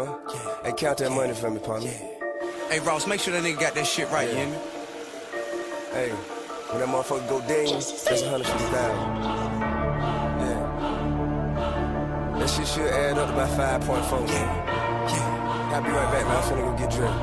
Yeah. Hey, count that money for me, partner. Yeah. Hey, Ross, make sure that nigga got that shit right, you hear me? Hey, when that motherfucker go ding, that's 150,000. Yeah. That shit should add up to about 5.4. Yeah. I'll be right back, man. I'm finna go get dressed.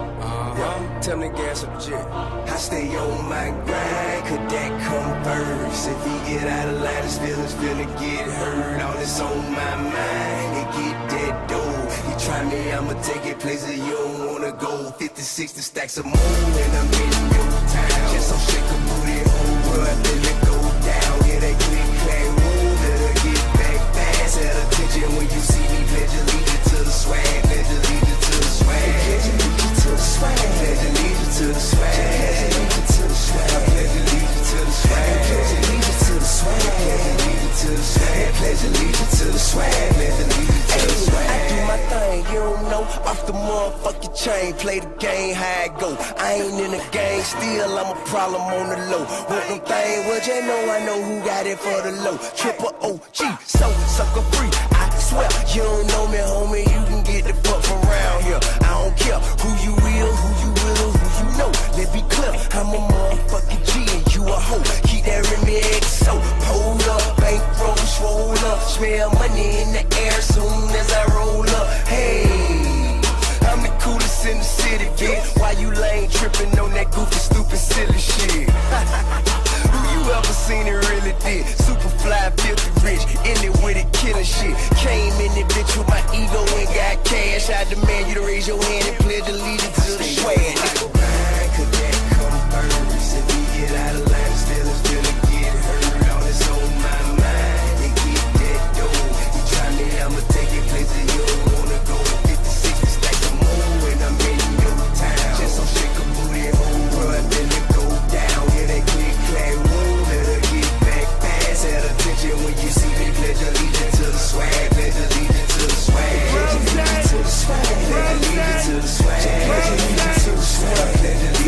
Yeah. Tell me to gas up the jet. I stay on my grind, could that come first? If he get out of line, his feelings finna get hurt. All this on my mind, and get that dough. You try me, I'ma take it places you don't wanna go. 50, 60 stacks of more, and I'm in your town. Just so shake a booty over, then it go down. Yeah, that click, clack, roll, better get back fast. At attention when you see me, pledge allegiance to the swag, pledge allegiance to the swag. Pledge allegiance to the swag, pledge allegiance to the swag, pledge allegiance to the swag, pledge allegiance to the swag, pledge allegiance to the swag, pledge allegiance to the swag, pledge allegiance to the swag, pledge allegiance to the swag. I do my thing, you don't know, off the motherfucking chain, play the game how it go. I ain't in the game, still I'm a problem on the low. Want them thing, well you know I know who got it for the low. Triple OG, so sucker free, I swear. You don't know me, homie, you can get the fuck from around here. I don't care who you will, who you will, who you know. Let's be clear, I'm a motherfucking G and you a hoe. Keep that remix so pulled up, bankroll swole up. Smell money in the air soon as I roll up. Hey, I'm the coolest in the city, bitch. Why you lame tripping on that goofy, stupid, silly shit? Who you ever seen it really did? Super fly, filthy rich, in it with it, killing shit. Came in it, bitch, with my ego and got cash. I demand you to raise your hand and pledge allegiance to the swag, nigga. Could that come first? If he get out of line, his feelings finna get hurt. All this on my mind, and get that dough. You try me, I'ma take it places you don't wanna go. 50, 60 stacks of more, and I'm in your town. Just so shake a booty over, then it go down. Yeah, that click, clack, roll, better get back fast. At attention when you see me, pledge allegiance to the swag, pledge allegiance to the swag, pledge allegiance to the swag, pledge allegiance to the swag, pledge allegiance to the swag, pledge allegiance to the swag, pledge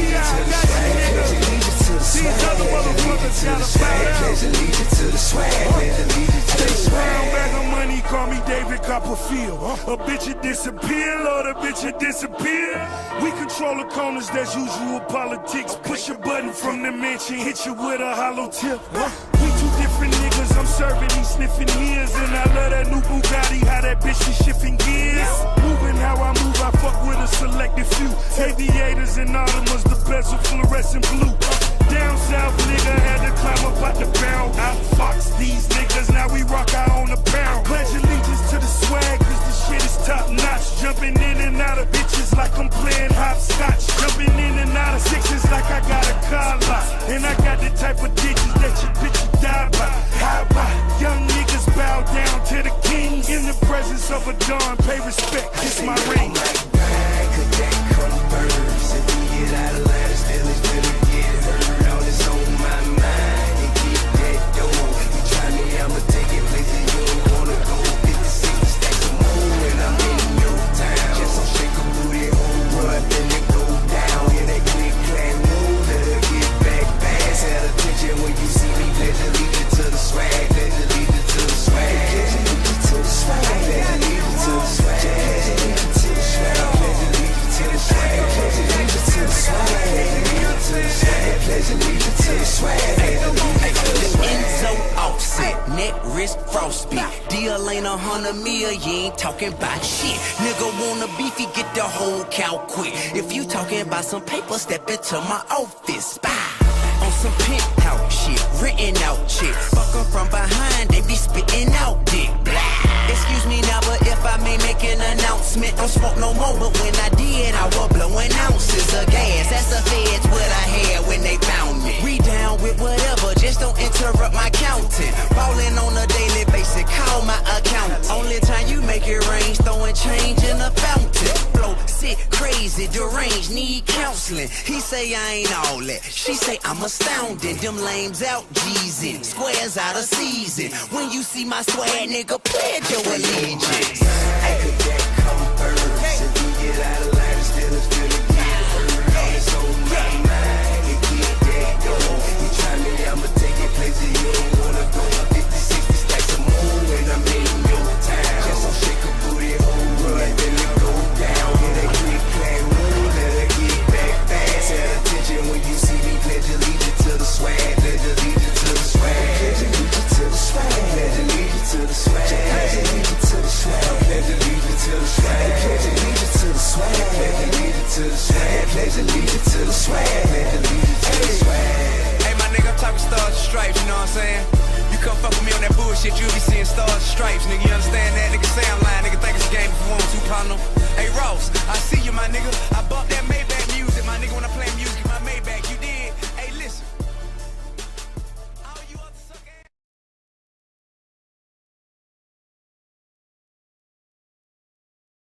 allegiance to the swag, pledge allegiance to the swag, pledge allegiance to the swag. Brown bag of money, call me David Copperfield. A bitch it disappear, Lord, a bitch it disappear. We control the corners, that's usual politics. Push a button from the mansion, hit you with a hollow tip. We two different niggas, I'm serving these sniffing ears. And I love that new Bugatti, how that bitch be shifting gears. Moving how I move, I fuck with a selected few. Aviators and Audemars, the bezel fluorescent blue. Down south, nigga, had to climb up out the barrel. Outfox these niggas, now we rock our own apparel. Pledge allegiance to the swag, cause the shit is top notch. Jumping in and out of bitches like I'm playing hopscotch. Jumping in and out of sixes like I got a car lot. And I got the type of digits that your bitch will die by. How about young niggas bow down to the king? In the presence of a dawn, pay respect, kiss my ring. Could that come first? If we get out of line, his feelings finna get hurt. All this on my mind, and get that dough. You try me, I'ma take it places you don't wanna go. 50, 60 stacks of more, and I'm in your town. Just so shake a booty over, then it go down. Yeah, that click, clack, roll, better get back fast. At attention when you see me, pledge allegiance to the swag, pledge allegiance to the swag, pledge allegiance to the swag, pledge allegiance to the swag, pledge allegiance to the swag, pledge allegiance to the swag, pledge allegiance to the swag, pledge allegiance to the swag, pledge allegiance to the swag. Enzo offset, neck wrist frostbite. Deal ain't 100 mil, you ain't talking about shit. Nigga wanna beefy, get the whole cow quick. If you talking about some paper, step into my office. Bye. On some penthouse shit, written out shit. Fuck 'em from behind, they be spitting out dick. Blah. Excuse me now, but if I may make an announcement, don't smoke no more. But when I did, I was blowing ounces of gas. That's the feds what I had when they found me. We down with whatever, just don't interrupt my counting. Ballin' on a daily basis, call my accountant. Only time you make it rain, throwing change in a fountain. Flow sick, crazy, deranged, need counseling. He say I ain't all that, she say I'm astounding. Them lames out, G's squares out of season. When you see my swag, nigga, pledge your allegiance. Could that come first? If we get out of line, his feelings finna get hurt. All this on my mind, and get that dough. You try me, I'ma take it places you don't wanna go. 50, 60 stacks of more, and I'm in your town. Just so shake a booty over, then it go down. shit, you'll be seeing stars and stripes, nigga. You understand that? Nigga say I'm lying, nigga think it's a game if you want to, partner. Hey, Ross, I see you, my nigga. I buck